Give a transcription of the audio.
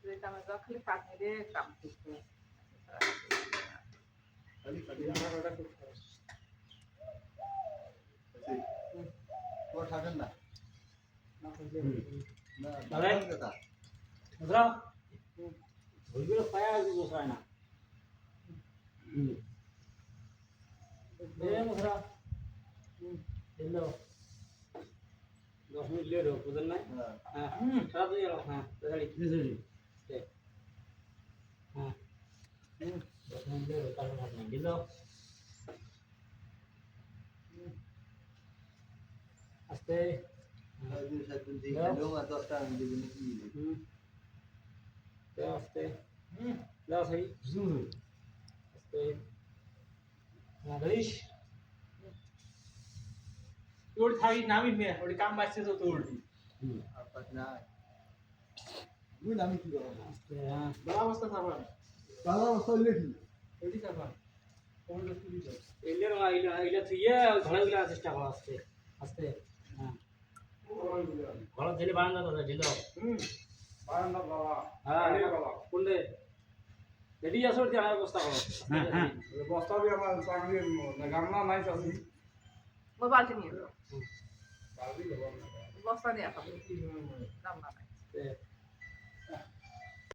যে কামে যাও খালি পানি দিয়ে কাম করতে वो ठाकन ना বুঝলা ওইগুলো পায়া বসায় না বুঝলা হ্যালো 10 মিনিট লেট হোক বুঝলেন না হ্যাঁ সারা দিয়ে গেল হ্যাঁ তাড়াতাড়ি হ্যাঁ 10 মিনিট লেট হোক তারপর আপনি দিল আস্তে अभी शायद तुम देख लो मैं तो स्टार में देखने की আস্তে দাও সহি আস্তে না গরিশ তোর থাকি নামি মে ওই কাম বাসছে তো তোর पटना मुझे नाम की करो আস্তে হ্যাঁ বড় অবস্থা থাকবা बाबा मस्त लेखी এডি থাকবা কোন দস্তি দিছো এলের এলে থুইয়ে ঘোড়াগুলো চেষ্টা করো আস্তে আস্তে হ্যাঁ ঘোড়া ছেলে বারান্দা দাদা ঢিল বারান্দা বাবা হ্যাঁ বাবা কোনলে রেডি আসো দিয়ে আমার ব্যবস্থা করো হ্যাঁ হ্যাঁ বস্তা বি আমার চাকরি গামলা নাই চাকরি মই বালতি নিয়ে যাও বালতি দেবো বস্তা নিয়ে খাবো নাম না আস্তে